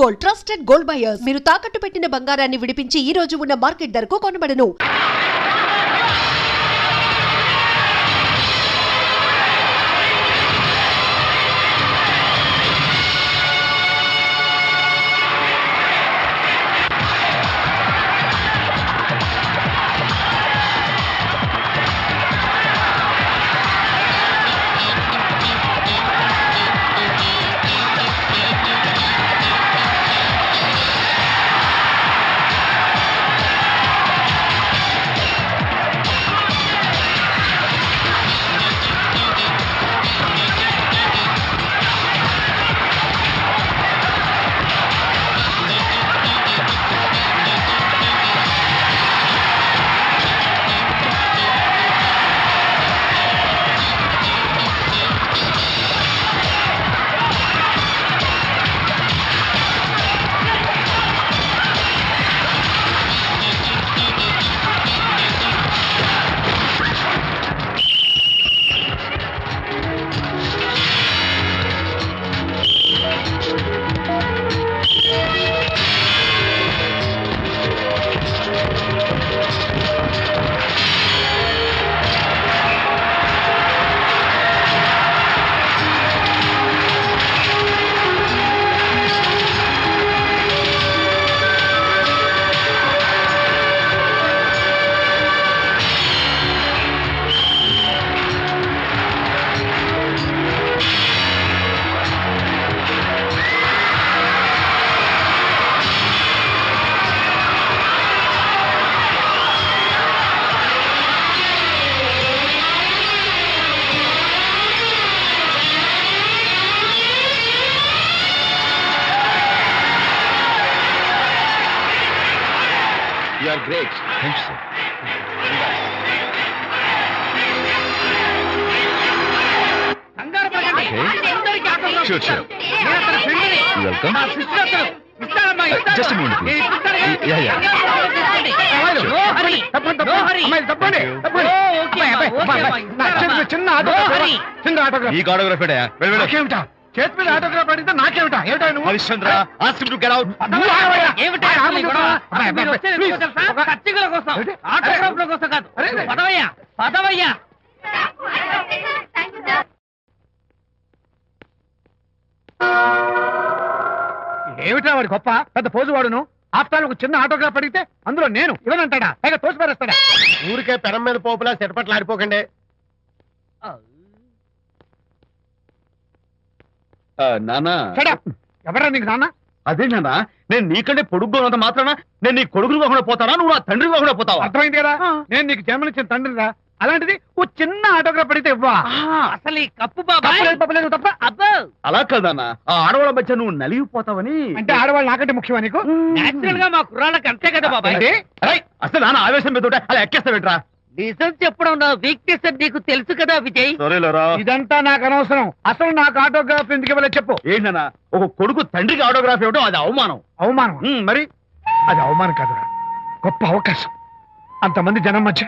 Gold, trusted gold buyers. మీరు తాకట్టు పెట్టిన బంగారాన్ని విడిపించి ఈ రోజు ఉన్న మార్కెట్ ధరకు కొనబడను. You are great. Thank you, sir. Okay. Sure, sure. You're welcome. Just a moment, please. Yeah. ఈ ఆటోగ్రాఫ్ చేతి మీద ఆటోగ్రాఫ్ అడిగితే నాకేమిటా? ఏమిటా నువ్వు? Harishchandra, ask him to get out. ఏమిటా వాడి గొప్ప పెద్ద పోజు వాడును. ఆఫ్టర్ ఒక చిన్న ఆటోగ్రాఫ్ అడిగితే అందులో నేను ఇవ్వనంటాడా? పైగా తోసి పారేస్తాడా? ఊరికే పెరం మీద పోపులా చెరపట్లు ఆడిపోకండి. నానా, ఎవరా నీకు నాన్న? అదే నానా, నేను నీకంటే పొడుగ్గా ఉన్నంత మాత్రాన నేను నీ కొడుకులు కాకుండా పోతానా, నువ్వు నా తండ్రి కాకుండా పోతావా? అర్థమైంది కదా, నేను నీకు జన్మనిచ్చిన తండ్రిరా. అలాంటిది ఓ చిన్న ఆటోగ్రాఫ్ అడిగితే ఇవ్వా? అసలు ఈ కప్పు బాబా తప్ప. అలా కదన్నా, ఆ ఆడవాళ్ళ మధ్య నువ్వు నలిగిపోతావని. అంటే ఆడవాళ్ళు నాకంటే ముఖ్యమా నీకు? నేచురల్ గా మా కుర్రాళ్ళకి అంతే కదా బాబాయ్. అసలు నాన్న ఆవేశం మీద అలా ఎక్కేస్తావేట్రా? నిజం చెప్పడం నా వీక్నెస్ అని నీకు తెలుసు కదా విజయ్. ఇదంతా నాకు అనవసరం. అసలు నాకు ఆటోగ్రాఫ్ ఎందుకు ఇవ్వలేదు చెప్పు. ఏంటన్నా, ఒక కొడుకు తండ్రికి ఆటోగ్రాఫ్ ఇవ్వడం అది అవమానం. అవమానం? మరి అది అవమానం కాదురా, గొప్ప అవకాశం. అంతమంది జనం మధ్య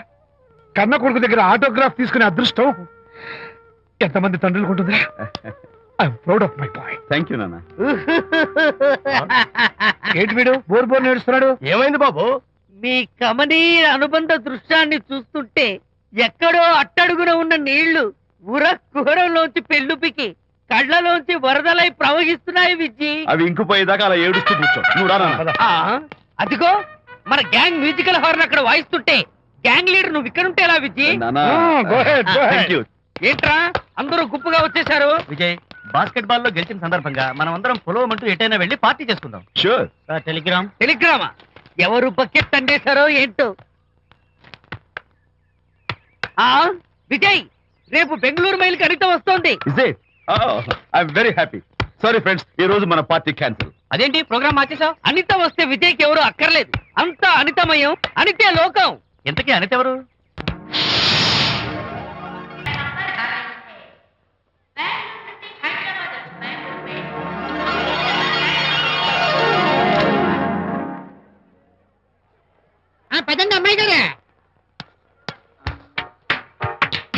కన్న కొడుకు దగ్గర ఆటోగ్రాఫ్ తీసుకునే అదృష్టం ఎంతమంది తండ్రులకు ఉంటుందా? I'm proud of my boy. Thank you నాన్న. ఏంటి వీడు బోర్ నేడుస్తున్నాడు? ఏమైంది బాబు? మీ కమనీయ అనుబంధ దృశ్యాన్ని చూస్తుంటే ఎక్కడో అట్టడుగున ఉన్న నీళ్లు ఉర కుహరంలోంచి పెళ్ళుపికి కళ్ళలోంచి వరదలై ప్రవహిస్తున్నాయి విజ్జి. అవి ఇంకుపోయేదాకా అలా ఏడుస్తూ కూర్చో. నువ్వు రా నాన్న. అదిగో మన గ్యాంగ్ మ్యూజికల్ హార్న్ అక్కడ వాయిస్తుంటే గ్యాంగ్ లీడర్ నువ్వు ఇక్కడ ఉంటే ఎలా విజ్జి? ఏంట్రా అందరూ గుంపుగా వచ్చేసారు? విజయ్, బాస్కెట్ బాల్ లో గెలిచిన సందర్భంగా మనం అందరం పొలవమంటూ ఎటైనా వెళ్ళి పార్టీ చేసుకుందాం. షూర్. టెలిగ్రామా? ఎవరు బకెట్ అండేశారో ఏంటో. విజయ్, రేపు బెంగళూరు మైల్ కి అనిత వస్తోంది. I'm very happy. Sorry friends, ఈ రోజు మన పార్టీ క్యాన్సిల్. అదేంటి ప్రోగ్రామ్ మార్చేసావు? అనిత వస్తే విజయ్కి ఎవరు అక్కర్లేదు. అంతా అనితమయం, అనితే లోకం. ఎంతకీ అనిత ఎవరు? పదండి అమ్మాయి గారే.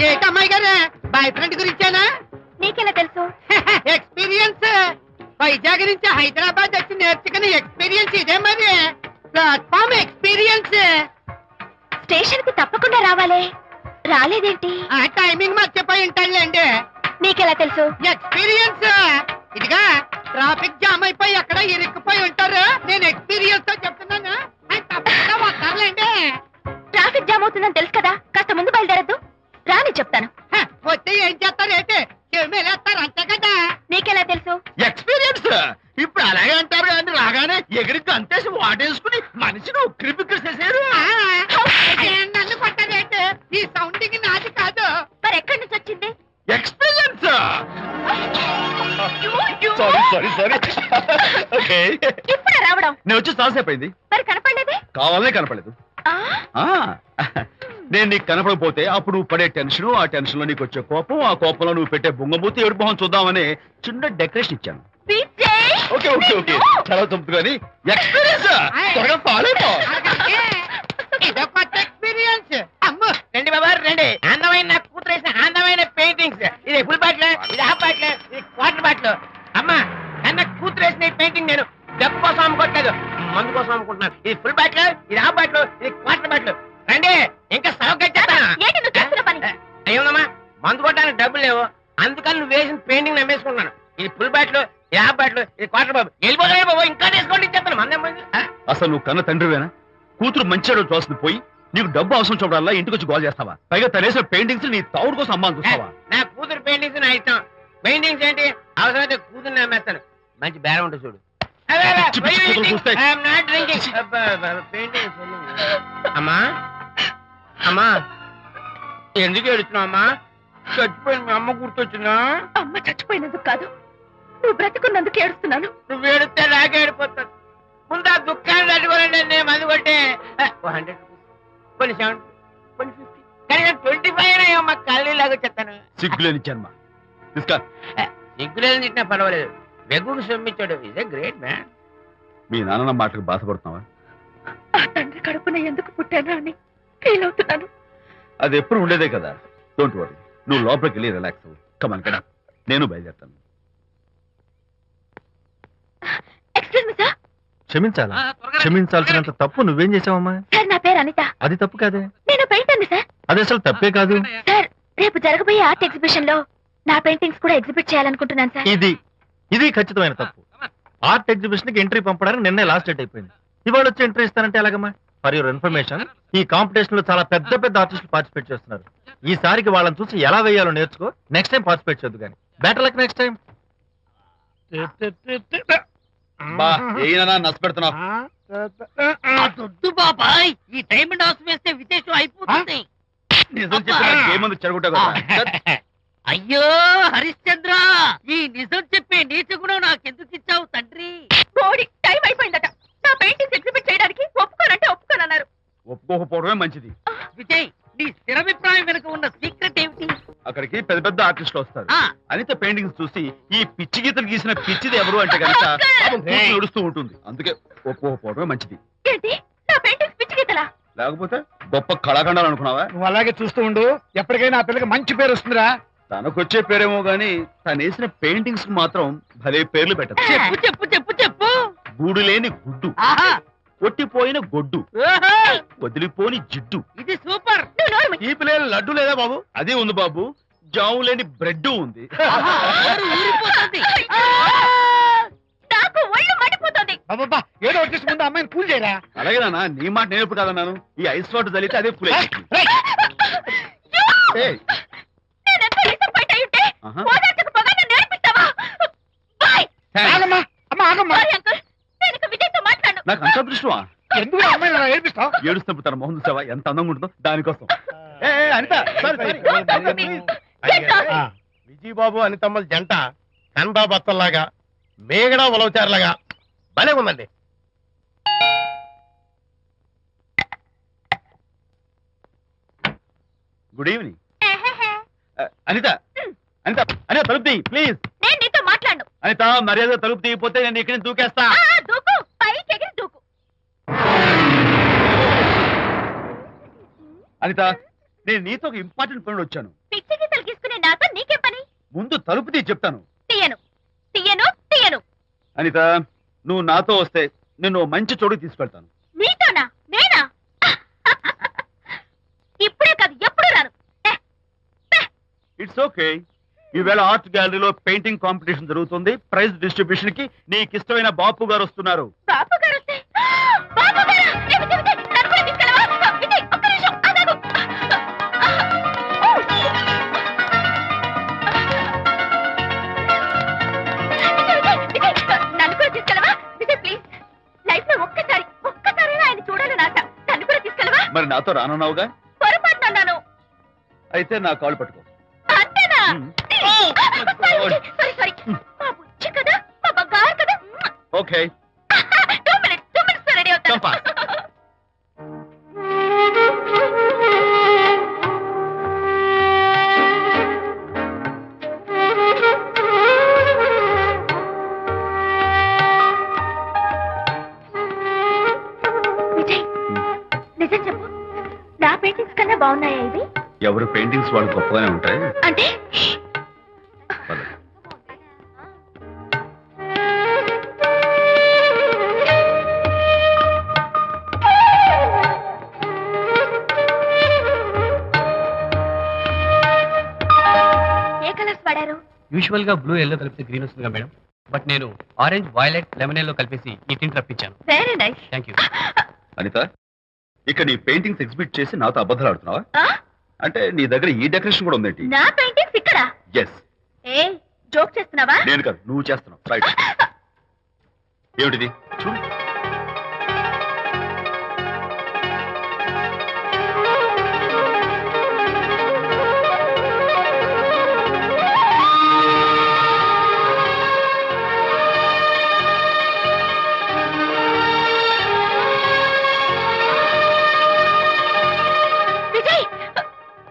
ఏంటి అమ్మాయి గారే, బాయ్ ఫ్రెండ్ గురించేనా? నీకెలా తెలుసు? ఎక్స్పీరియన్స్. వైజాగ్ నుంచి హైదరాబాద్ వచ్చి నేర్చుకునే ఎక్స్పీరియన్స్ ఇదే మరి. Platform experience. స్టేషన్ కి తప్పకుండా రావాలే, రాలేదేంటి? ఆ టైమింగ్ మర్చిపోయి ఉంటాడులేండి. నీకెలా తెలుసు? ఎక్స్పీరియన్స్. ఇదిగా ట్రాఫిక్ జామ్ అయిపోయి ఎక్కడ ఇరుక్కుపోయి ఉంటారు. నేను ఎక్స్పీరియన్స్ తో చెప్తున్నాను. ఆయన తప్పకుండా వస్తారులేండి. ట్రాఫిక్ జామ్ అవుతుందని తెలుసు కదా, కాస్త ముందు బయలుదేరద్దు. రాని చెప్తాను. వస్తే ఏం చేస్తారేంటి? చెమేలేస్తారు అంతే కదా. నీకెలా తెలుసు? ఎక్స్పీరియన్స్. ఇప్పుడు అలాగే అంటారు కానీ రాగానే ఎగిరికి అంతేసి వాటేసుకుని మనిషిని ఉక్కిరి బిక్కిరి చేశారు. నన్ను కొట్టారేంటి? ఈ సౌండింగ్ నాది కాదు. మరి ఎక్కడి నుంచి వచ్చింది? ఎక్స్పీరియన్స్. Sorry okay. ఇప్పుడే రావడం? నేను వచ్చి చాలాసేపు అయింది. మరి కనపడలేదే? కావాలనే కనపడలేదు. నేను నీకు కనపడకపోతే అప్పుడు నువ్వు పడే టెన్షన్, ఆ టెన్షన్ లో నీకు వచ్చే కోపం, ఆ కోపంలో నువ్వు పెట్టే బొంగమూతి ఏడు మొహం చూద్దామని చిన్న డెకరేషన్ ఇచ్చాను. ఓకే ఓకే ఓకే చాలా తప్పు కానీ ఎక్స్పీరియన్స్. త్వరగా ఫాలో అయిపో. ఇదో కొత్త ఎక్స్పీరియన్స్. అమ్మో రండి బాబా రండి. అందమైన నాకు కూతురు వేసిన అందమైన పెయింటింగ్స్. ఇది ఫుల్ బాటిల్, ఇది హాఫ్ బాటిల్, ఇది క్వార్టర్ బాటిల్. అమ్మా అన్న కూతురు వేసిన పెయింటింగ్ నేను డబ్బు కోసం అమ్ముకోవట్లేదు, మందు కోసం అమ్ముకుంటున్నాను. ఇది ఫుల్ బాటిల్, ఇది హాఫ్ బాటిల్, ఇది క్వార్టర్ బాటిల్. రండి ఇంకా అయ్యోమ్మా మందు కొట్టడానికి డబ్బులు లేవు, అందుకని నువ్వు వేసిన పెయింటింగ్ నమ్మేసుకుంటున్నాను. ఇది ఫుల్ బాటిల్, ఇది హాఫ్ బాటిల్, ఇది క్వార్టర్ బాబు. వెళ్ళిపోతాయి బాబు, ఇంకా తీసుకోండి చెప్తాను. మందే మంది. అసలు నువ్వు కన్న తండ్రివేనా? కూతురు మంచిగా చూస్తుంది పోయి నీకు డబ్బు అవసరం చూడాలా ఇంటికి వచ్చి గోల్ చేస్తావా? పైగా తనేసిన పెయింటింగ్స్ నీ తౌడు కోసం అమ్మాని చూస్తావా? నా కూతురు పెయింటింగ్స్ నా ఇష్టం. పెయింటింగ్స్ ఏంటి అవసరమైతే కూతురు నమ్మేస్తాను. మంచి బేరం ఉంటుంది చూడు. అమ్మా అమ్మా ఎందుకు ఏడుస్తున్నావు అమ్మా? చచ్చిపోయిన మీ అమ్మ గుర్తొచ్చిందా? అమ్మ చచ్చిపోయినందుకు కాదు, నువ్వు బ్రతుకున్నందుకు ఏడుస్తున్నాను. నువ్వు ఏడితే నాకే ఏడిపోతాను. ముందు ఆ దుఃఖాన్ని తట్టుకోవాలంటే నేను మందు కొట్టే 100 కొన్ని 70 కొన్ని 50 కానీ 25 అయ్యమ్మా కళ్ళీలాగా చెప్తాను. సిగ్గులేని జన్మ. సిగ్గులేని తిట్టినా పర్వాలేదు, వెగుడు సొమ్మిచ్చాడు. ఇదే గ్రేట్ మ్యాన్. మీ నాన్న మాటకు బాధపడుతున్నావా? ఆ తండ్రి కడుపున ఎందుకు పుట్టానా అని ఫీల్ అవుతున్నాను. అది ఎప్పుడు ఉండేదే కదా. డోంట్ వరీ, నువ్వు లోపలికి వెళ్ళి రిలాక్స్ అవ్వు. కమాన్ కదా, నేను బయలుదేరుతాను. Excuse me sir. క్షమించాలా? క్షమించాల్సినంత తప్పు నువ్వేం చేసావమ్మా? సార్ నా పేరు అనిత. అది తప్పు కాదే. నేను పెయింటర్ సార్. అది అసలు తప్పే కాదు సార్. రేపు జరగబోయే ఆర్ట్ ఎగ్జిబిషన్ లో నా పెయింటింగ్స్ కూడా ఎగ్జిబిట్ చేయాలనుకుంటున్నాను సార్. ఇది ఖచ్చితమైన తప్పు. ఆర్ట్ ఎగ్జిబిషన్ కి ఎంట్రీ పంపడానికి నిన్నే లాస్ట్ డేట్ అయిపోయింది. ఇవాళ వచ్చి ఎంట్రీ ఇస్తానంటే ఎలాగమ్మా? ఫర్ యువర్ ఇన్ఫర్మేషన్, ఈ కాంపిటీషన్ లో చాలా పెద్ద పెద్ద ఆర్టిస్టులు పార్టిసిపేట్ చేస్తున్నారు. ఈసారికి వాళ్ళని చూసి ఎలా వేయాలో నేర్చుకో. నెక్స్ట్ టైం పార్టిసిపేట్ చేయొద్దు కానీ. Better luck next time. దొద్దు బాబాయ్, ఈ డైమండ్ హౌస్ వేస్తే విశేషం అయిపోతుంది. నిజం చెప్పి అయ్యో హరిశ్చంద్ర, ఈ నిజం చెప్పే నీచ గుణం నాకెందుకు ఇచ్చావు తండ్రి? బోడి టైం అయిపోయిందట. నా పెయింటింగ్స్ ఎగ్జిబిట్ చేయడానికి ఒప్పుకోనంటే ఒప్పుకోనన్నారు. ఒప్పుకోకపోవడమే మంచిది. విజయ్, నీ స్థిరాభిప్రాయం వెనుక ఉన్న సీక్రెట్ ఏమిటి? అక్కడికి పెద్ద పెద్ద ఆర్టిస్టులు వస్తారు. ఆ. అనిత పెయింటింగ్స్ చూసి ఈ పిచ్చి గీతలు గీసిన పిచ్చిది ఎవరు అంటే కనుక నడుస్తూ ఉంటుంది. అందుకే ఒప్పుకోకపోవడమే మంచిది. ఏంటి, నా పెయింటింగ్స్ పిచ్చి గీతలా? లేకపోతే గొప్ప కళాఖండాలు అనుకున్నావా? నువ్వు అలాగే చూస్తూ ఉండు, ఎప్పటికైనా ఆ పిల్లకి మంచి పేరు వస్తుందిరా. తనకొచ్చే పేరేమో గాని తను వేసిన పెయింటింగ్స్ కు మాత్రం భలే పేర్లు పెట్టదు. చెప్పు చెప్పు చెప్పు చెప్పు. గూడు లేని గుడ్డు, ఆహా, కొట్టిపోయిన గొడ్డు, ఓహో, వదిలిపోని జిడ్డు. ఇది సూపర్. నువ్వు నోరు మూయి. ఈ పిల్లల లడ్డు లేదా బాబు? అదే ఉంది బాబు. జాము లేని బ్రెడ్ ఉంది. ఆహా, నోరు ఊరిపోతుంది. నాకు ఒళ్ళు మండిపోతుంది. అబ్బబ్బా, ఏదో వచ్చేసి ముందు అమ్మాయిని కూల్ చేయరా. అలాగే నాన్న, నీ మాట నేను ఎప్పుడు కాదన్నాను. ఈ ఐస్ వాటర్ చలితే అదే ఫుల్. నేనెంత disappoint అయి ఉంటే ఆహా. ఓదార్చకపోగా నన్ను నేర్పిస్తావా? బాయ్. ఆగమ్మా, అమ్మ ఆగమ్మా. సారీ అంకుల్, నేను ఇక విజయ్తో మాట్లాడను. నాకు అంత దృష్టమా? ఎందుకు ఆ అమ్మాయిని అలా ఏడిపిస్తావు? ఏడుస్తున్నప్పుడు తన మొహం చూసావా ఎంత అందంగా ఉంటుందో? దానికోసం. అనిత విజయబాబు అనితమ్మల జంట కన్బా బత్తల్లాగా మేగడ ఉలవచారులాగా భలే ఉందండి. Good evening. అనిత అనిత అనిత తలుపు తీ ప్లీజ్. నేను నీతో మాట్లాడను. అనిత మర్యాద తలుపు తీయకపోతే నేను ఇక్కడి నుంచి దూకేస్తా. దూకు, పైకి ఎగిరి దూకు. అనిత, నేను నీతో ఒక ఇంపార్టెంట్ పనులు వచ్చాను. పిచ్చి గీతలు గీసుకునే నాతో నీకేం పని? ముందు తలుపు తీ చెప్తాను. తీయను తీయను తీయను. అనిత, నువ్వు నాతో వస్తే నిన్ను మంచి చోటుకి తీసుకెళ్తాను. నీతోనా? నేనా? ఇప్పుడే కాదు, ఎప్పుడు రాను. It's okay. ఈవేళ ఆర్ట్ గ్యాలరీలో పెయింటింగ్ కాంపిటీషన్ జరుగుతుంది. ప్రైజ్ డిస్ట్రిబ్యూషన్ కి నీకు ఇష్టమైన బాపు గారు వస్తున్నారు. బాపు గారు వస్తే? బాపు గారా? ఏ విజయ్, విజయ్, నన్ను కూడా తీసుకెళ్ళవా? విజయ్, ఒక్క నిమిషం ఆగాగు. విజయ్, నన్ను కూడా తీసుకెళ్ళవా? విజయ్ ప్లీజ్, లైఫ్ లో ఒక్కసారైనా ఆయన చూడాలని ఆశ. నన్ను కూడా తీసుకెళ్ళవా? మరి నాతో రానున్నావుగా? పొరపాటున అన్నాను. అయితే నా కాళ్ళు పట్టుకో. అంతేనా? సారీ. మా బుజ్జి కదా, మా బంగారు కదా. ఓకే. 2 minutes రెడీ అవుతాను. Jump on. విజయ్, నిజం చెప్పు, నా పెయింటింగ్స్ కన్నా బాగున్నాయా ఇవి? ఎవరు పెయింటింగ్స్ వాళ్ళు గొప్పగానే ఉంటాయి. అంటే పద. ఏ కలర్స్ వాడారు? యూజువల్ గా బ్లూ ఎల్లో కలిపితే గ్రీన్ వస్తుందిగా మేడం, బట్ నేను ఆరెంజ్ వైలెట్ లెమన్ ఎల్లో కలిపేసి ఈ టింట్ రప్పించాను. Very nice. Thank you. Anitha, ఇక నీ పెయింటింగ్స్ ఎగ్జిబిట్ చేసి నాతో అబద్ధాలు ఆడుతున్నావా? అంటే నీ దగ్గర ఈ డెకరేషన్ కూడా ఉందేంటి? నా పెయింటింగ్స్ ఇక్కడ? ఎస్. ఏ జోక్ చేస్తున్నావా? నేను కాదు, నువ్వు చేస్తున్నావు. రైట్. ఏమిటిది? చూడు.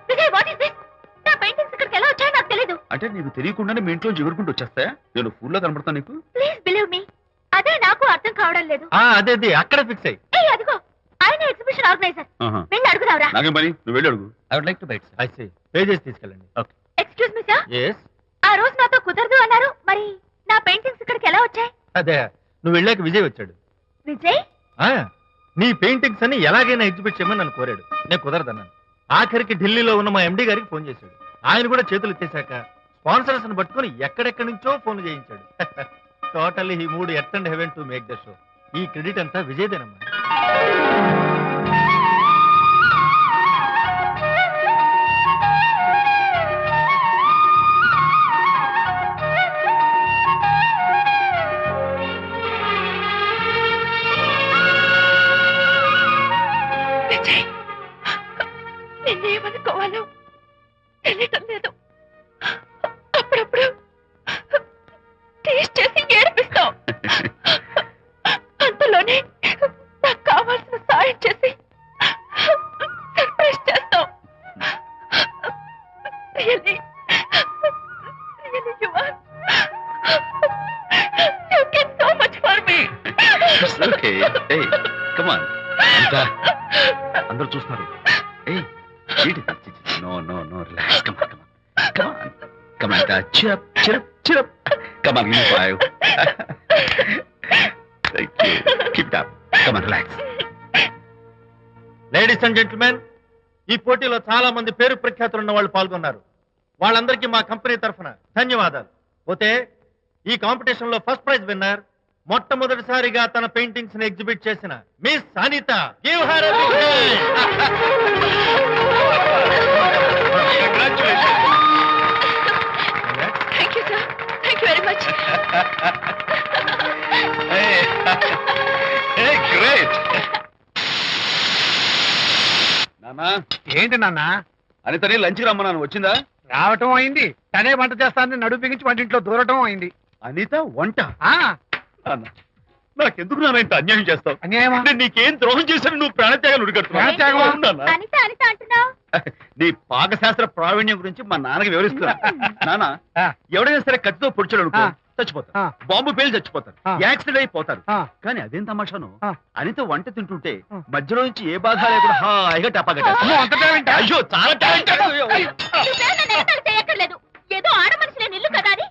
Vijay, what is this? నా పెయింటింగ్స్ ఇక్కడికి ఎలా వచ్చాయో నాకు తెలీదు. అంటే నీకు తెలియకుండానే మీ ఇంట్లో ఎగురుకుంటూ వచ్చేస్తాయా? నేను ఫుల్లో కనబడతాను నీకు? ప్లీజ్ బిలీవ్ మీ, అదే నాకు అర్థం కావడం లేదు. అదే అక్కడ ఫిక్స్ అయ్యి. ఏ అదిగో, ఆయన ఎగ్జిబిషన్ ఆర్గనైజర్. ఆహా. వెళ్ళి అడుగుదావరా? నాకేం పని, నువ్వు వెళ్ళి అడుగు. I would like to bite. I see. Pay చేసి తీసుకెళ్ళండి. Okay. Excuse me sir, yes. ఆ రోజు నాతో కుదరదు అన్నారు, మరి నా పెయింటింగ్స్ ఇక్కడికి ఎలా వచ్చాయి? అదే నువ్వు వెళ్ళాక విజయ్ వచ్చాడు. విజయ్? నీ పెయింటింగ్స్ అని ఎలాగైనా ఎగ్జిబిట్ చేయమని నన్ను కోరాడు. నేను కుదరదన్నాను. ఆఖరికి ఢిల్లీలో ఉన్న మా ఎండి గారికి ఫోన్ చేశాడు. ఆయన కూడా చేతులు ఎత్తేశాక స్పాన్సర్స్ ని పట్టుకుని ఎక్కడెక్కడి నుంచో ఫోన్ చేయించాడు. Totally he mood earth and heaven to make the show. ఈ క్రెడిట్ అంతా విజయ్దేనమ్మా. విజయ్, నిన్నేమనుకోవాలో తెలియటం లేదు. అప్పుడప్పుడు టేస్ట్ చేసి ఏడిపిస్తావు. అంతలోనే నాకు కావాల్సిన సాయం చేసి సర్ప్రైజ్ చేస్తావు. Really, you are. You get so much for me. It's okay. Hey, come on. అంతా అందరూ చూస్తున్నారు. ఏయ్, no relax. Come on cheer up. Come on, give me 5. Thank you. Keep it up. Come on, relax. Ladies and gentlemen, ఈ పోటీలో చాలా మంది పేరు ప్రఖ్యాతులు ఉన్న వాళ్ళు పాల్గొన్నారు. వాళ్ళందరికీ మా కంపెనీ తరఫున ధన్యవాదాలు. పోతే ఈ కాంపిటీషన్ లో ఫస్ట్ ప్రైజ్ విన్నర్, మొట్టమొదటిసారిగా తన పెయింటింగ్స్ ని ఎగ్జిబిట్ చేసిన miss Anita. Give her a big hand. Thank you, sir. Thank you very much. Hey, great. నానా, ఏంటి నాన్న? అనితని లంచ్కి రమ్మన్నాను, వచ్చిందా? రావటం అయింది, తనే వంట చేస్తానని నడుము బిగించి వంటింట్లో దూరటం అయింది. అనిత వంట? ఆ నాన్న, నాకెందుకు నాన్న ఇంత అన్యాయం చేస్తావు? అన్యాయమా? నేను నీకేం ద్రోహం చేశాను? నువ్వు ప్రాణత్యాగాలు ప్రాణత్యాగమా? ఉడికడుతున్నావు. అనిత అంటున్నావు? నీ పాకశాస్త్ర ప్రావీణ్యం గురించి మా నాన్నకి వివరిస్తున్నా. నాన్న, ఎవడైనా సరే కత్తితో పొడిచాడు అనుకో, చచ్చిపోతారు. బాంబు పేలు చచ్చిపోతారు, యాక్సిడెంట్ అయిపోతారు. కానీ అదేం తమాషాను, అనిత వంట తింటుంటే మధ్యలో నుంచి ఏ బాధ లేకుండా హాయిగా టపాకట్టేస్తారు. అయ్యో, చాలా టాలెంట్. నువ్వే నన్ను ఎగతాళి చేయక్కర్లేదు. ఏదో ఆడ మనిషి నేను ఇల్లు కదా అని